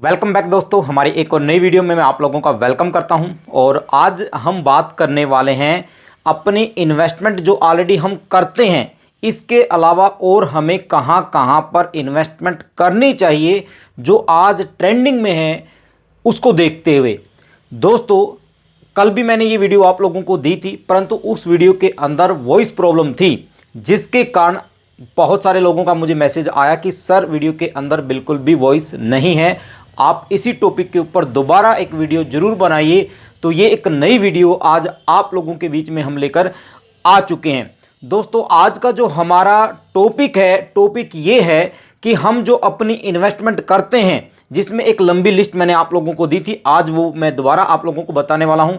Welcome back दोस्तों, हमारी एक और नई वीडियो में मैं आप लोगों का वेलकम करता हूं। और आज हम बात करने वाले हैं अपनी इन्वेस्टमेंट जो ऑलरेडी हम करते हैं, इसके अलावा और हमें कहां कहां पर इन्वेस्टमेंट करनी चाहिए जो आज ट्रेंडिंग में है उसको देखते हुए। दोस्तों, कल भी मैंने ये वीडियो आप लोगों को दी थी, परंतु उस वीडियो के अंदर वॉइस प्रॉब्लम थी, जिसके कारण बहुत सारे लोगों का मुझे मैसेज आया कि सर वीडियो के अंदर बिल्कुल भी वॉइस नहीं है, आप इसी टॉपिक के ऊपर दोबारा एक वीडियो जरूर बनाइए। तो ये एक नई वीडियो आज आप लोगों के बीच में हम लेकर आ चुके हैं। दोस्तों, आज का जो हमारा टॉपिक ये है कि हम जो अपनी इन्वेस्टमेंट करते हैं, जिसमें एक लंबी लिस्ट मैंने आप लोगों को दी थी, आज वो मैं दोबारा आप लोगों को बताने वाला हूं।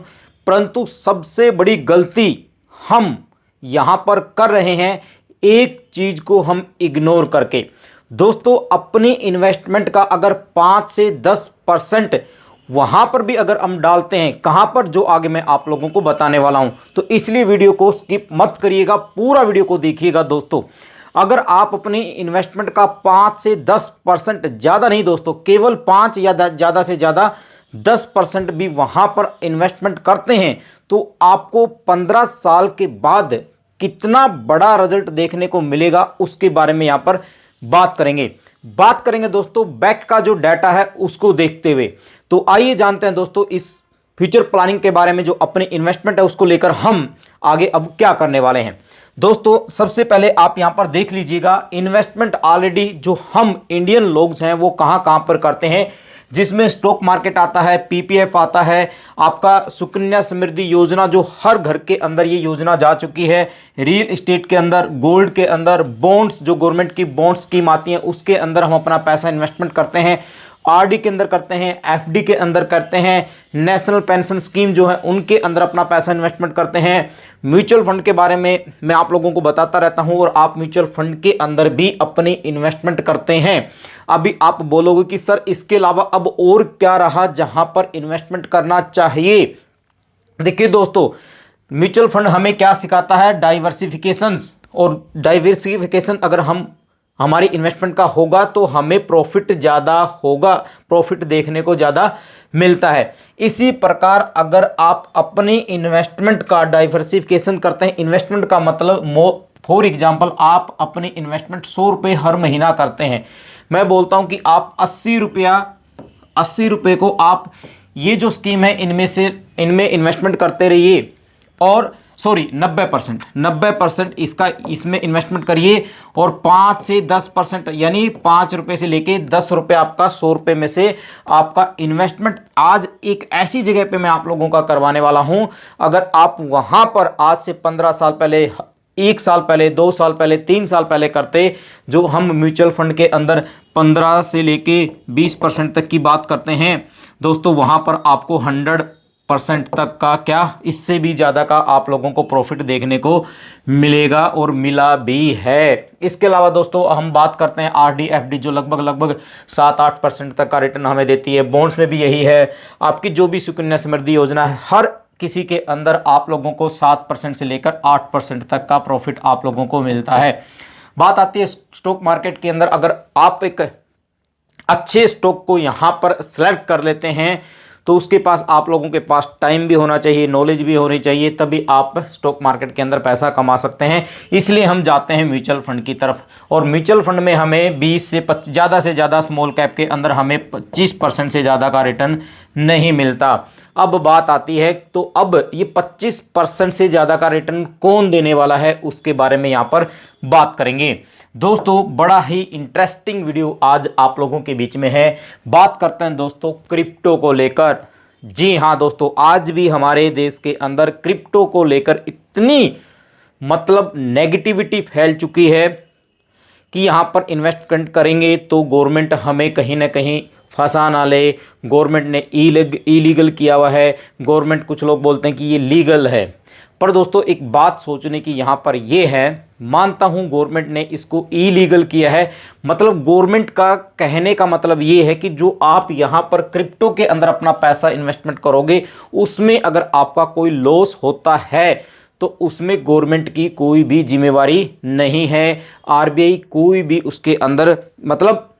परंतु सबसे बड़ी गलती हम यहां पर कर रहे हैं, एक चीज को हम इग्नोर करके। दोस्तों, अपनी इन्वेस्टमेंट का अगर 5 से 10% वहां पर भी अगर हम डालते हैं, कहां पर, जो आगे मैं आप लोगों को बताने वाला हूं, तो इसलिए वीडियो को स्किप मत करिएगा, पूरा वीडियो को देखिएगा। दोस्तों, अगर आप अपनी इन्वेस्टमेंट का 5 से 10%, ज़्यादा नहीं दोस्तों, केवल 5 या ज़्यादा से ज़्यादा 10% भी वहां पर इन्वेस्टमेंट करते हैं, तो आपको 15 साल के बाद कितना बड़ा रिजल्ट देखने को मिलेगा उसके बारे में यहां पर बात करेंगे दोस्तों, बैक का जो डाटा है उसको देखते हुए। तो आइए जानते हैं दोस्तों इस फ्यूचर प्लानिंग के बारे में, जो अपनी इन्वेस्टमेंट है उसको लेकर हम आगे अब क्या करने वाले हैं। दोस्तों, सबसे पहले आप यहां पर देख लीजिएगा, इन्वेस्टमेंट ऑलरेडी जो हम इंडियन लोग हैं वो कहां कहां पर करते हैं, जिसमें स्टॉक मार्केट आता है, पीपीएफ आता है, आपका सुकन्या समृद्धि योजना जो हर घर के अंदर ये योजना जा चुकी है, रियल एस्टेट के अंदर, गोल्ड के अंदर, बॉन्ड्स जो गवर्नमेंट की बॉन्ड स्कीम आती है उसके अंदर हम अपना पैसा इन्वेस्टमेंट करते हैं, आरडी के अंदर करते हैं, एफडी के अंदर करते हैं, नेशनल पेंशन स्कीम जो है उनके अंदर अपना पैसा इन्वेस्टमेंट करते हैं। म्यूचुअल फंड के बारे में मैं आप लोगों को बताता रहता हूं, और आप म्यूचुअल फंड के अंदर भी अपनी इन्वेस्टमेंट करते हैं। अभी आप बोलोगे कि सर इसके अलावा अब और क्या रहा जहां पर इन्वेस्टमेंट करना चाहिए। देखिए दोस्तों, म्यूचुअल फंड हमें क्या सिखाता है, डाइवर्सिफिकेशन। और डाइवर्सिफिकेशन अगर हमारी इन्वेस्टमेंट का होगा तो हमें प्रॉफिट ज़्यादा होगा, प्रॉफिट देखने को ज़्यादा मिलता है। इसी प्रकार अगर आप अपनी इन्वेस्टमेंट का डाइवर्सिफिकेशन करते हैं, इन्वेस्टमेंट का मतलब फॉर एग्जांपल आप अपनी इन्वेस्टमेंट 100 रुपये हर महीना करते हैं, मैं बोलता हूं कि आप 80 रुपये को आप ये जो स्कीम है इनमें इन्वेस्टमेंट करते रहिए, और 90% इसमें इन्वेस्टमेंट करिए, और 5 से 10% यानी 5 रुपये से लेके 10 रुपये आपका 100 रुपये में से आपका इन्वेस्टमेंट आज एक ऐसी जगह पे मैं आप लोगों का करवाने वाला हूं। अगर आप वहां पर आज से 15 साल पहले, 1 साल पहले, 2 साल पहले, 3 साल पहले करते, जो हम म्यूचुअल फंड के अंदर 15 से लेके 20% तक की बात करते हैं दोस्तों, वहां पर आपको 100% तक का, क्या इससे भी ज़्यादा का आप लोगों को प्रॉफिट देखने को मिलेगा, और मिला भी है। इसके अलावा दोस्तों हम बात करते हैं आरडी एफडी, जो लगभग 7-8% तक का रिटर्न हमें देती है। बॉन्ड्स में भी यही है, आपकी जो भी सुकन्या समृद्धि योजना है, हर किसी के अंदर आप लोगों को 7% से लेकर 8% तक का प्रॉफिट आप लोगों को मिलता है। बात आती है स्टॉक मार्केट के अंदर, अगर आप एक अच्छे स्टॉक को यहाँ पर सेलेक्ट कर लेते हैं तो उसके पास आप लोगों के पास टाइम भी होना चाहिए, नॉलेज भी होनी चाहिए, तभी आप स्टॉक मार्केट के अंदर पैसा कमा सकते हैं। इसलिए हम जाते हैं म्यूचुअल फंड की तरफ, और म्यूचुअल फंड में हमें 20 से 25, ज़्यादा से ज़्यादा स्मॉल कैप के अंदर हमें 25% से ज़्यादा का रिटर्न नहीं मिलता। अब बात आती है, तो अब ये 25% से ज़्यादा का रिटर्न कौन देने वाला है उसके बारे में यहाँ पर बात करेंगे। दोस्तों, बड़ा ही इंटरेस्टिंग वीडियो आज आप लोगों के बीच में है। बात करते हैं दोस्तों क्रिप्टो को लेकर। जी हाँ दोस्तों, आज भी हमारे देश के अंदर क्रिप्टो को लेकर इतनी नेगेटिविटी फैल चुकी है कि यहाँ पर इन्वेस्टमेंट करेंगे तो गवर्नमेंट हमें कहीं ना कहीं फंसा ना ले। गवर्नमेंट ने इलीगल किया हुआ है, गवर्नमेंट, कुछ लोग बोलते हैं कि ये लीगल है, पर दोस्तों एक बात सोचने की यहाँ पर ये है, मानता हूँ गवर्नमेंट ने इसको इलीगल किया है, मतलब गवर्नमेंट का कहने का मतलब ये है कि जो आप यहाँ पर क्रिप्टो के अंदर अपना पैसा इन्वेस्टमेंट करोगे, उसमें अगर आपका कोई लॉस होता है तो उसमें गवर्नमेंट की कोई भी जिम्मेवारी नहीं है, आरबीआई कोई भी उसके अंदर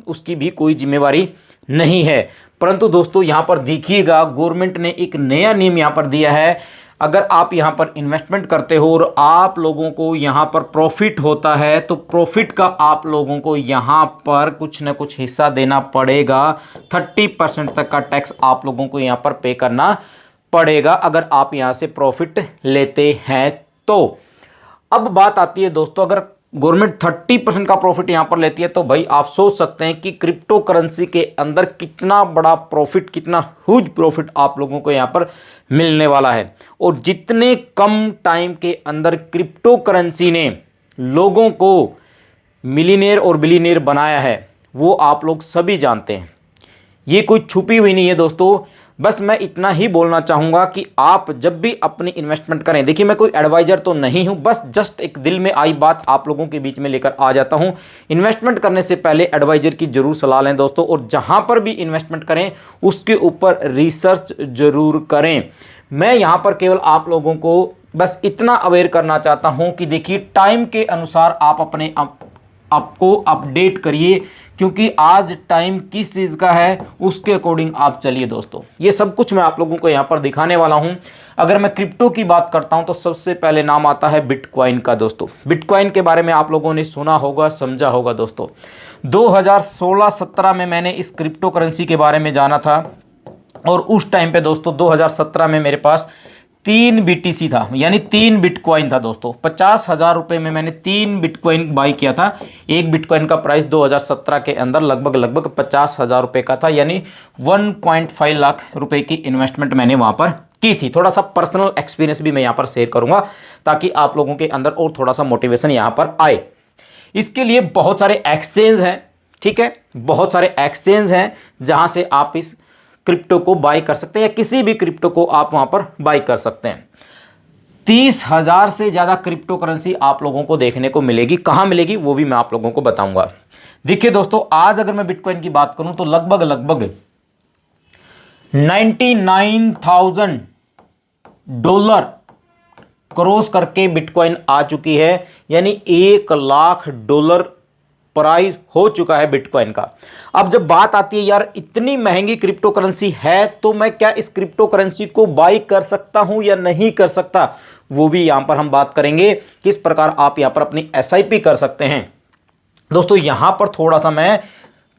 उसकी भी कोई जिम्मेवारी नहीं है। परंतु दोस्तों यहाँ पर देखिएगा, गवर्नमेंट ने एक नया नियम यहाँ पर दिया है। अगर आप यहाँ पर इन्वेस्टमेंट करते हो और आप लोगों को यहाँ पर प्रॉफिट होता है तो प्रॉफिट का आप लोगों को यहाँ पर कुछ ना कुछ हिस्सा देना पड़ेगा। 30% तक का टैक्स आप लोगों को यहाँ पर पे करना पड़ेगा अगर आप यहाँ से प्रॉफिट लेते हैं तो। अब बात आती है दोस्तों, अगर गवर्नमेंट 30% का प्रॉफिट यहां पर लेती है तो भाई आप सोच सकते हैं कि क्रिप्टो करेंसी के अंदर कितना बड़ा प्रॉफिट, कितना ह्यूज प्रॉफिट आप लोगों को यहां पर मिलने वाला है। और जितने कम टाइम के अंदर क्रिप्टो करेंसी ने लोगों को मिलियनेयर और बिलियनेयर बनाया है वो आप लोग सभी जानते हैं, ये कोई छुपी हुई नहीं है दोस्तों। बस मैं इतना ही बोलना चाहूँगा कि आप जब भी अपनी इन्वेस्टमेंट करें, देखिए मैं कोई एडवाइज़र तो नहीं हूँ, बस जस्ट एक दिल में आई बात आप लोगों के बीच में लेकर आ जाता हूँ। इन्वेस्टमेंट करने से पहले एडवाइज़र की ज़रूर सलाह लें दोस्तों, और जहाँ पर भी इन्वेस्टमेंट करें उसके ऊपर रिसर्च ज़रूर करें। मैं यहाँ पर केवल आप लोगों को बस इतना अवेयर करना चाहता हूँ कि देखिए टाइम के अनुसार आप अपने आपको अपडेट करिए, क्योंकि आज टाइम किस चीज़ का है उसके अकॉर्डिंग आप चलिए दोस्तों। ये सब कुछ मैं आप लोगों को यहाँ पर दिखाने वाला हूँ। अगर मैं क्रिप्टो की बात करता हूँ तो सबसे पहले नाम आता है बिटकॉइन का दोस्तों। बिटकॉइन के बारे में आप लोगों ने सुना होगा, समझा होगा दोस्तों। 2016-17 में मैंने इस क्रिप्टो करेंसी के बारे में जाना था, और उस टाइम पे दोस्तों 2017 में मेरे पास 3 BTC था, यानी 3 बिटकॉइन था दोस्तों। 50,000 रुपये में मैंने 3 बिटकॉइन बाई किया था। एक बिटकॉइन का प्राइस 2017 के अंदर लगभग 50,000 रुपये का था, यानी 1.5 लाख रुपए की इन्वेस्टमेंट मैंने वहाँ पर की थी। थोड़ा सा पर्सनल एक्सपीरियंस भी मैं यहाँ पर शेयर करूँगा ताकि आप लोगों के अंदर और थोड़ा सा मोटिवेशन यहाँ पर आए। इसके लिए बहुत सारे एक्सचेंज हैं, ठीक है, बहुत सारे एक्सचेंज हैं जहाँ से आप इस क्रिप्टो को बाई कर सकते हैं, या किसी भी क्रिप्टो को आप वहां पर बाई कर सकते हैं। 30,000 से ज़्यादा क्रिप्टो करेंसी आप लोगों को देखने को मिलेगी। कहाँ मिलेगी वो भी मैं आप लोगों को बताऊंगा। देखिए दोस्तों, आज अगर मैं बिटकॉइन की बात करूं तो लगभग $99,000 क्रॉस करके बिटकॉइन आ चुकी है, यानी $1,00,000 प्राइस हो चुका है बिटकॉइन का। अब जब बात आती है यार इतनी महंगी क्रिप्टो करेंसी है तो मैं क्या इस क्रिप्टो करेंसी को बाई कर सकता हूं या नहीं कर सकता, वो भी यहां पर हम बात करेंगे। किस प्रकार आप यहां पर अपनी SIP कर सकते हैं दोस्तों। यहां पर थोड़ा सा मैं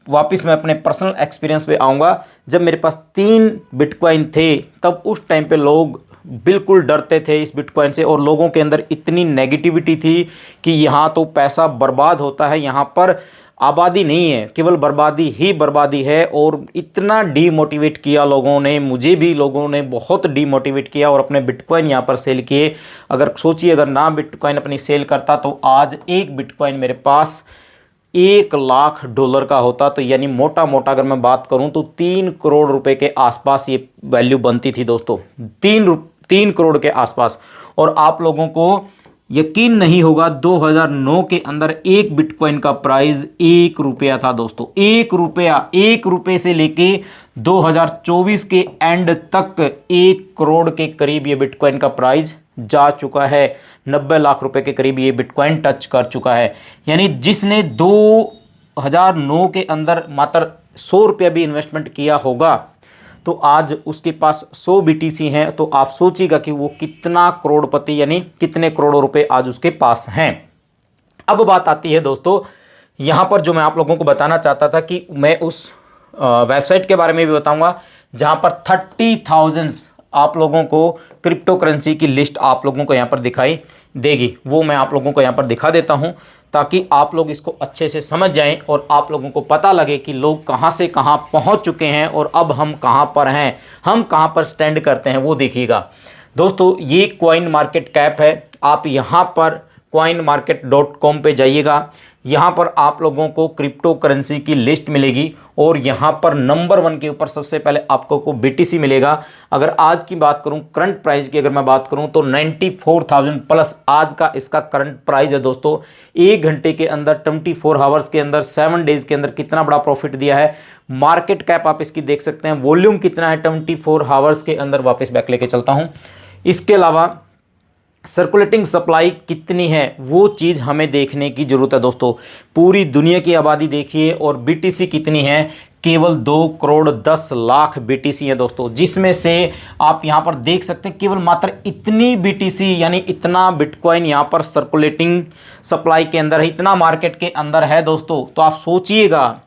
वापस अपने पर्सनल एक्सपीरियंस पे आऊँगा। जब मेरे पास 3 बिटकॉइन थे तब उस टाइम पे लोग बिल्कुल डरते थे इस बिटकॉइन से, और लोगों के अंदर इतनी नेगेटिविटी थी कि यहाँ तो पैसा बर्बाद होता है, यहाँ पर आबादी नहीं है, केवल बर्बादी ही बर्बादी है। और इतना डीमोटिवेट किया लोगों ने, मुझे भी लोगों ने बहुत डीमोटिवेट किया और अपने बिटकॉइन यहाँ पर सेल किए। अगर सोचिए, अगर ना बिटकॉइन अपनी सेल करता तो आज एक बिटकॉइन मेरे पास $1,00,000 का होता। तो यानी मोटा मोटा अगर मैं बात करूं तो 3 करोड़ रुपए के आसपास ये वैल्यू बनती थी दोस्तों, 3 करोड़ के आसपास। और आप लोगों को यकीन नहीं होगा, 2009 के अंदर एक बिटकॉइन का प्राइस ₹1 था दोस्तों। ₹1 से लेके 2024 के एंड तक 1 करोड़ के करीब ये बिटकॉइन का प्राइस जा चुका है। 90 लाख रुपए के करीब ये बिटकॉइन टच कर चुका है। यानी जिसने 2009 के अंदर मात्र ₹100 भी इन्वेस्टमेंट किया होगा तो आज उसके पास 100 BTC हैं, तो आप सोचिएगा कि वो कितना करोड़पति, यानी कितने करोड़ों रुपए आज उसके पास हैं। अब बात आती है दोस्तों, यहाँ पर जो मैं आप लोगों को बताना चाहता था कि मैं उस वेबसाइट के बारे में भी बताऊंगा जहाँ पर 30,000 आप लोगों को क्रिप्टो करेंसी की लिस्ट आप लोगों को यहाँ पर दिखाई देगी। वो मैं आप लोगों को यहाँ पर दिखा देता हूँ ताकि आप लोग इसको अच्छे से समझ जाएं और आप लोगों को पता लगे कि लोग कहाँ से कहाँ पहुँच चुके हैं और अब हम कहाँ पर हैं, हम कहाँ पर स्टैंड करते हैं, वो देखिएगा दोस्तों। ये कॉइन मार्केट कैप है। आप यहाँ पर coinmarket.com पे जाइएगा। यहाँ पर आप लोगों को क्रिप्टो करेंसी की लिस्ट मिलेगी और यहाँ पर नंबर 1 के ऊपर सबसे पहले आपको BTC मिलेगा। अगर आज की बात करूँ, करंट प्राइस की अगर मैं बात करूँ तो 94,000 प्लस आज का इसका करंट प्राइस है दोस्तों। 1 घंटे के अंदर, 24 आवर्स के अंदर, 7 डेज के अंदर कितना बड़ा प्रॉफिट दिया है। मार्केट कैप आप इसकी देख सकते हैं। वॉल्यूम कितना है 24 आवर्स के अंदर, वापस बैक लेके चलता हूँ। इसके अलावा सर्कुलेटिंग सप्लाई कितनी है वो चीज़ हमें देखने की ज़रूरत है दोस्तों। पूरी दुनिया की आबादी देखिए और BTC कितनी है, केवल 2,10,00,000 BTC है दोस्तों, जिसमें से आप यहां पर देख सकते हैं केवल मात्र इतनी BTC यानी इतना बिटकॉइन यहां पर सर्कुलेटिंग सप्लाई के अंदर है, इतना मार्केट के अंदर है दोस्तों। तो आप सोचिएगा,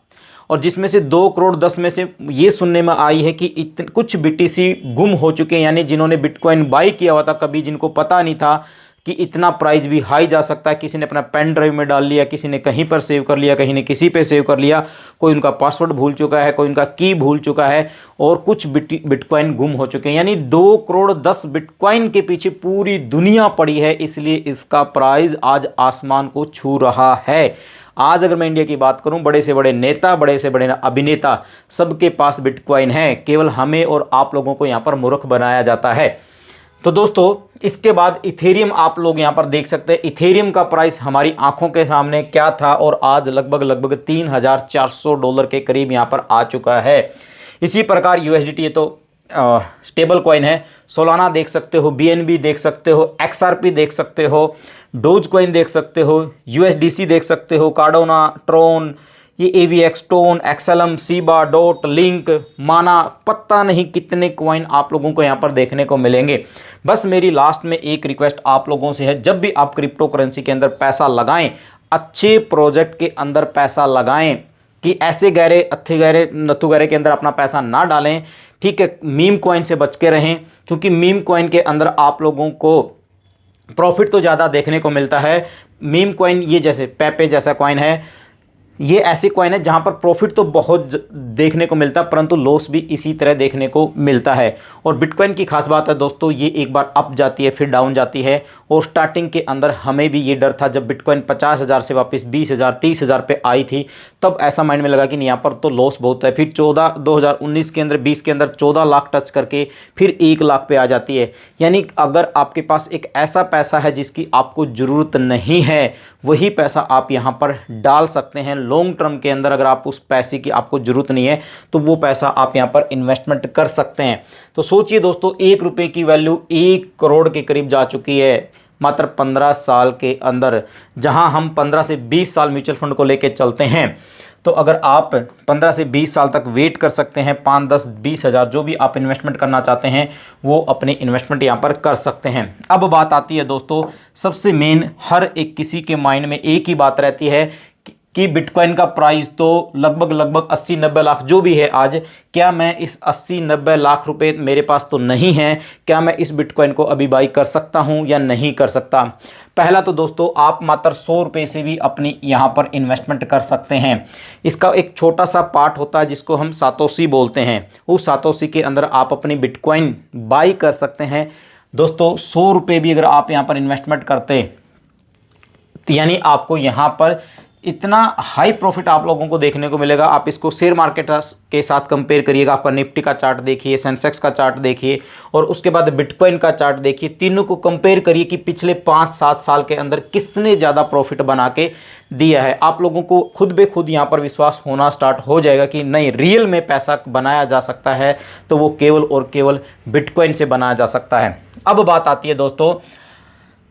और जिसमें से 2,10,00,000 में से ये सुनने में आई है कि कुछ BTC गुम हो चुके हैं, यानी जिन्होंने बिटकॉइन बाई किया हुआ था कभी, जिनको पता नहीं था कि इतना प्राइस भी हाई जा सकता है, किसी ने अपना पेन ड्राइव में डाल लिया, किसी ने कहीं पर सेव कर लिया, कहीं ने किसी पे सेव कर लिया, कोई उनका पासवर्ड भूल चुका है, कोई उनका की भूल चुका है, और कुछ बिटकॉइन गुम हो चुके हैं। यानी 2,10,00,000 बिटकॉइन के पीछे पूरी दुनिया पड़ी है, इसलिए इसका प्राइस आज आसमान को छू रहा है। आज अगर मैं इंडिया की बात करूं, बड़े से बड़े नेता, बड़े से बड़े अभिनेता, सबके पास बिटकॉइन है, केवल हमें और आप लोगों को यहां पर मूर्ख बनाया जाता है। तो दोस्तों इसके बाद इथेरियम आप लोग यहां पर देख सकते हैं, इथेरियम का प्राइस हमारी आंखों के सामने क्या था, और आज लगभग $3,400 के करीब यहां पर आ चुका है। इसी प्रकार USDT, ये तो स्टेबल कॉइन है, सोलाना देख सकते हो, BNB देख सकते हो, XRP देख सकते हो, डोज कॉइन देख सकते हो, USDC देख सकते हो, कार्डोना, ट्रोन, ये AVX, टोन, XLM, सीबा, डॉट, लिंक, माना, पता नहीं कितने कॉइन आप लोगों को यहाँ पर देखने को मिलेंगे। बस मेरी लास्ट में एक रिक्वेस्ट आप लोगों से है, जब भी आप क्रिप्टो करेंसी के अंदर पैसा लगाएं, अच्छे प्रोजेक्ट के अंदर पैसा लगाएं, कि ऐसे गहरे, अत्थे गहरे, नत्थु गहरे के अंदर अपना पैसा ना डालें, ठीक है। मीम कॉइन से बच के रहें, क्योंकि मीम कॉइन के अंदर आप लोगों को प्रॉफिट तो ज़्यादा देखने को मिलता है। मीम कॉइन, ये जैसे पेपे जैसा कॉइन है, ये ऐसी कॉइन है जहां पर प्रॉफिट तो बहुत देखने को मिलता है, परंतु लॉस भी इसी तरह देखने को मिलता है। और बिटकॉइन की खास बात है दोस्तों, ये एक बार अप जाती है फिर डाउन जाती है, और स्टार्टिंग के अंदर हमें भी ये डर था, जब बिटकॉइन 50,000 से वापस 20,000 30,000 पे आई थी, तब ऐसा माइंड में लगा कि यहाँ पर तो लॉस बहुत है। फिर 2019 के अंदर, 20 के अंदर 14 लाख टच करके फिर 1 लाख पे आ जाती है। यानी अगर आपके पास एक ऐसा पैसा है जिसकी आपको ज़रूरत नहीं है, वही पैसा आप यहाँ पर डाल सकते हैं लॉन्ग टर्म के अंदर। अगर आप उस पैसे की आपको ज़रूरत नहीं है तो वो पैसा आप यहाँ पर इन्वेस्टमेंट कर सकते हैं। तो सोचिए दोस्तों, 1 रुपये की वैल्यू 1 करोड़ के करीब जा चुकी है मात्र 15 साल के अंदर। जहां हम 15 से 20 साल म्यूचुअल फंड को लेके चलते हैं, तो अगर आप 15 से 20 साल तक वेट कर सकते हैं, 5, 10, 20 हज़ार जो भी आप इन्वेस्टमेंट करना चाहते हैं, वो अपने इन्वेस्टमेंट यहाँ पर कर सकते हैं। अब बात आती है दोस्तों, सबसे मेन हर एक किसी के माइंड में एक ही बात रहती है कि बिटकॉइन का प्राइस तो लगभग 80-90 लाख जो भी है आज, क्या मैं इस 80-90 लाख रुपए मेरे पास तो नहीं है, क्या मैं इस बिटकॉइन को अभी बाई कर सकता हूं या नहीं कर सकता। पहला तो दोस्तों, आप मात्र 100 रुपये से भी अपनी यहां पर इन्वेस्टमेंट कर सकते हैं। इसका एक छोटा सा पार्ट होता है जिसको हम सातोशी बोलते हैं, उस सातोशी के अंदर आप अपनी बिटकॉइन बाई कर सकते हैं। दोस्तों 100 रुपये भी अगर आप यहाँ पर इन्वेस्टमेंट करते, तो यानी आपको यहाँ पर इतना हाई प्रॉफिट आप लोगों को देखने को मिलेगा। आप इसको शेयर मार्केट के साथ कंपेयर करिएगा, आपका निफ्टी का चार्ट देखिए, सेंसेक्स का चार्ट देखिए, और उसके बाद बिटकॉइन का चार्ट देखिए, तीनों को कंपेयर करिए कि पिछले 5-7 साल के अंदर किसने ज़्यादा प्रॉफिट बना के दिया है। आप लोगों को खुद बे खुद यहाँ पर विश्वास होना स्टार्ट हो जाएगा कि नहीं, रियल में पैसा बनाया जा सकता है तो वो केवल और केवल बिटकॉइन से बनाया जा सकता है। अब बात आती है दोस्तों,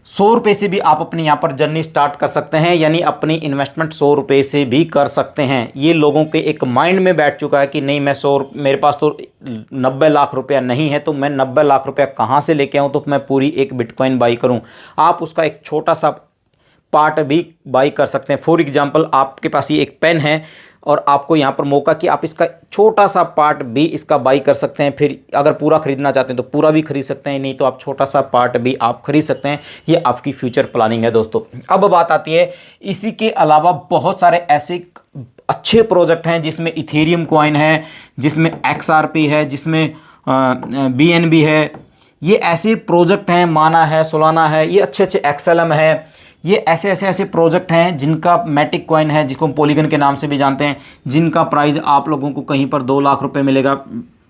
100 रुपये से भी आप अपने यहाँ पर जर्नी स्टार्ट कर सकते हैं, यानी अपनी इन्वेस्टमेंट 100 रुपये से भी कर सकते हैं। ये लोगों के एक माइंड में बैठ चुका है कि नहीं, मैं 100, मेरे पास तो 90 लाख रुपया नहीं है, तो मैं 90 लाख रुपया कहाँ से लेके आऊँ तो मैं पूरी एक बिटकॉइन बाई करूँ। आप उसका एक छोटा सा पार्ट भी बाई कर सकते हैं। फॉर एग्जाम्पल, आपके पास ये एक पेन है और आपको यहाँ पर मौका कि आप इसका छोटा सा पार्ट भी इसका बाई कर सकते हैं। फिर अगर पूरा खरीदना चाहते हैं तो पूरा भी खरीद सकते हैं, नहीं तो आप छोटा सा पार्ट भी आप खरीद सकते हैं। ये आपकी फ्यूचर प्लानिंग है दोस्तों। अब बात आती है, इसी के अलावा बहुत सारे ऐसे अच्छे प्रोजेक्ट हैं जिसमें इथेरियम कॉइन है, जिसमें XRP है, जिसमें BNB है। ये ऐसे प्रोजेक्ट हैं, माना है, सोलाना है, ये अच्छे XLM है। ये ऐसे प्रोजेक्ट हैं जिनका मैटिक कॉइन है, जिसको हम पॉलीगन के नाम से भी जानते हैं, जिनका प्राइस आप लोगों को कहीं पर 2 लाख रुपए मिलेगा,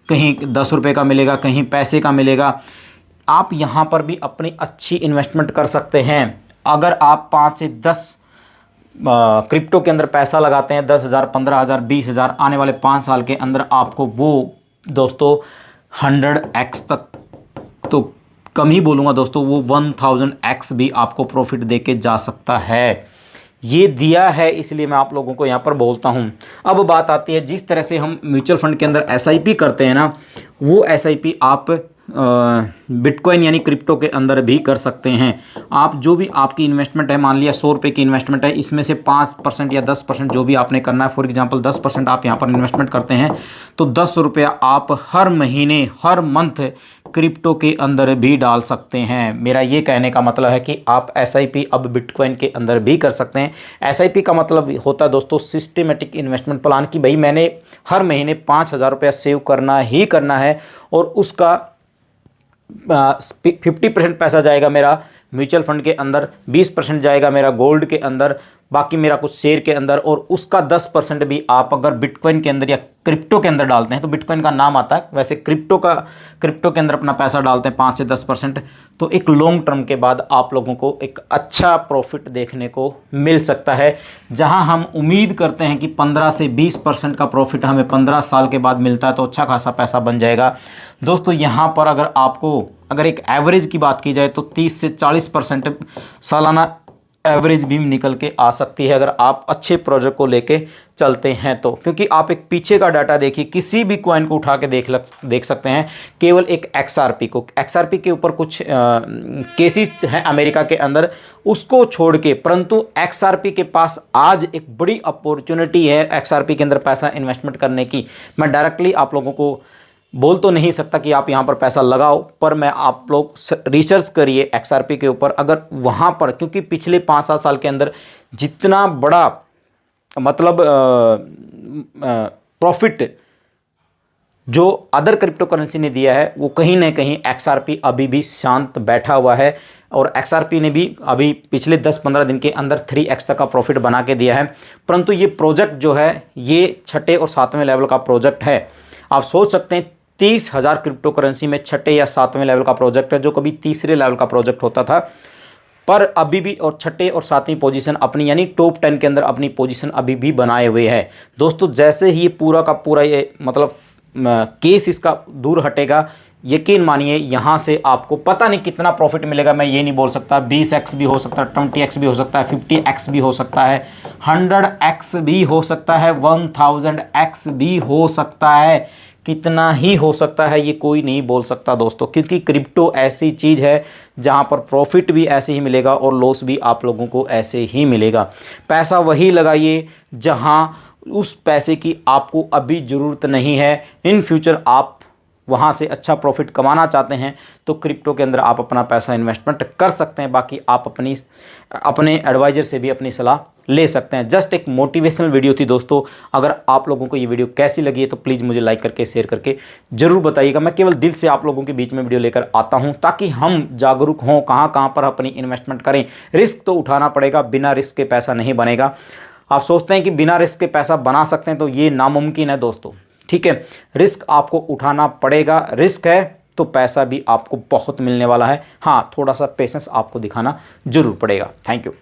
कहीं 10 रुपये का मिलेगा, कहीं पैसे का मिलेगा। आप यहाँ पर भी अपनी अच्छी इन्वेस्टमेंट कर सकते हैं। अगर आप 5 से 10 क्रिप्टो के अंदर पैसा लगाते हैं, 10,000, 15,000, 20,000, आने वाले 5 साल के अंदर आपको वो दोस्तों 100x तक, तो कम ही बोलूँगा दोस्तों, वो 1000x भी आपको प्रॉफिट देके जा सकता है। ये दिया है, इसलिए मैं आप लोगों को यहाँ पर बोलता हूँ। अब बात आती है जिस तरह से हम म्यूचुअल फंड के अंदर एसआईपी करते हैं ना, वो एसआईपी आप बिटकॉइन यानी क्रिप्टो के अंदर भी कर सकते हैं। आप जो भी आपकी इन्वेस्टमेंट है, मान लिया 100 रुपये की इन्वेस्टमेंट है, इसमें से 5% या 10% जो भी आपने करना है, फॉर एग्जांपल 10% आप यहाँ पर इन्वेस्टमेंट करते हैं तो 10 रुपया आप हर महीने हर मंथ क्रिप्टो के अंदर भी डाल सकते हैं। मेरा ये कहने का मतलब है कि आप एसआईपी अब बिटकॉइन के अंदर भी कर सकते हैं। एसआईपी का मतलब होता है दोस्तों सिस्टमेटिक इन्वेस्टमेंट प्लान, कि भाई मैंने हर महीने 5,000 रुपया सेव करना ही करना है और उसका 50% पैसा जाएगा मेरा म्यूचुअल फंड के अंदर, 20% जाएगा मेरा गोल्ड के अंदर, बाकी मेरा कुछ शेयर के अंदर, और उसका 10% भी आप अगर बिटकॉइन के अंदर या क्रिप्टो के अंदर डालते हैं, तो बिटकॉइन का नाम आता है, वैसे क्रिप्टो के अंदर अपना पैसा डालते हैं 5 से 10%, तो एक लॉन्ग टर्म के बाद आप लोगों को एक अच्छा प्रॉफिट देखने को मिल सकता है। जहां हम उम्मीद करते हैं कि 15 से 20% का प्रॉफिट हमें 15 साल के बाद मिलता है, तो अच्छा खासा पैसा बन जाएगा दोस्तों। यहाँ पर अगर एक एवरेज की बात की जाए तो 30 से 40% सालाना एवरेज भी निकल के आ सकती है अगर आप अच्छे प्रोजेक्ट को लेके चलते हैं तो। क्योंकि आप एक पीछे का डाटा देखिए, किसी भी कॉइन को उठा के देख सकते हैं, केवल एक एक्सआरपी को, एक्सआरपी के ऊपर कुछ केसेस हैं अमेरिका के अंदर, उसको छोड़ के, परंतु एक्सआरपी के पास आज एक बड़ी अपॉर्चुनिटी है एक्सआरपी के अंदर पैसा इन्वेस्टमेंट करने की। मैं डायरेक्टली आप लोगों को बोल तो नहीं सकता कि आप यहाँ पर पैसा लगाओ, पर मैं आप लोग रिसर्च करिए एक्सआरपी के ऊपर। अगर वहाँ पर, क्योंकि पिछले 5-7 साल के अंदर जितना बड़ा मतलब प्रॉफिट जो अदर क्रिप्टो करेंसी ने दिया है, वो कहीं ना कहीं एक्सआरपी अभी भी शांत बैठा हुआ है। और एक्सआरपी ने भी अभी पिछले 10-15 दिन के अंदर 3x तक का प्रॉफिट बना के दिया है। परंतु ये प्रोजेक्ट जो है ये 6ठे और 7वें लेवल का प्रोजेक्ट है। आप सोच सकते हैं 30,000 क्रिप्टो करेंसी में 6ठे या 7वें लेवल का प्रोजेक्ट है, जो कभी तीसरे लेवल का प्रोजेक्ट होता था, पर अभी भी और 6ठे और 7वीं पोजीशन अपनी यानी टॉप 10 के अंदर अपनी पोजीशन अभी भी बनाए हुए है दोस्तों। जैसे ही ये पूरा का पूरा ये मतलब केस इसका दूर हटेगा, यकीन मानिए यहाँ से आपको पता नहीं कितना प्रॉफिट मिलेगा, मैं ये नहीं बोल सकता। 20x भी हो सकता है, 20x भी हो सकता है, 50x भी हो सकता है, 100x भी हो सकता है, 1000x भी हो सकता है, कितना ही हो सकता है ये कोई नहीं बोल सकता दोस्तों। क्योंकि क्रिप्टो ऐसी चीज़ है जहाँ पर प्रॉफिट भी ऐसे ही मिलेगा और लॉस भी आप लोगों को ऐसे ही मिलेगा। पैसा वही लगाइए जहाँ उस पैसे की आपको अभी ज़रूरत नहीं है। इन फ्यूचर आप वहाँ से अच्छा प्रॉफिट कमाना चाहते हैं तो क्रिप्टो के अंदर आप अपना पैसा इन्वेस्टमेंट कर सकते हैं। बाकी आप अपने एडवाइज़र से भी अपनी सलाह ले सकते हैं। जस्ट एक मोटिवेशनल वीडियो थी दोस्तों। अगर आप लोगों को ये वीडियो कैसी लगी है तो प्लीज़ मुझे लाइक करके शेयर करके ज़रूर बताइएगा। मैं केवल दिल से आप लोगों के बीच में वीडियो लेकर आता हूँ ताकि हम जागरूक हों कहाँ कहाँ पर अपनी इन्वेस्टमेंट करें। रिस्क तो उठाना पड़ेगा, बिना रिस्क के पैसा नहीं बनेगा। आप सोचते हैं कि बिना रिस्क के पैसा बना सकते हैं तो ये नामुमकिन है दोस्तों, ठीक है। रिस्क आपको उठाना पड़ेगा, रिस्क है तो पैसा भी आपको बहुत मिलने वाला है। हाँ, थोड़ा सा पेशेंस आपको दिखाना जरूर पड़ेगा। Thank you.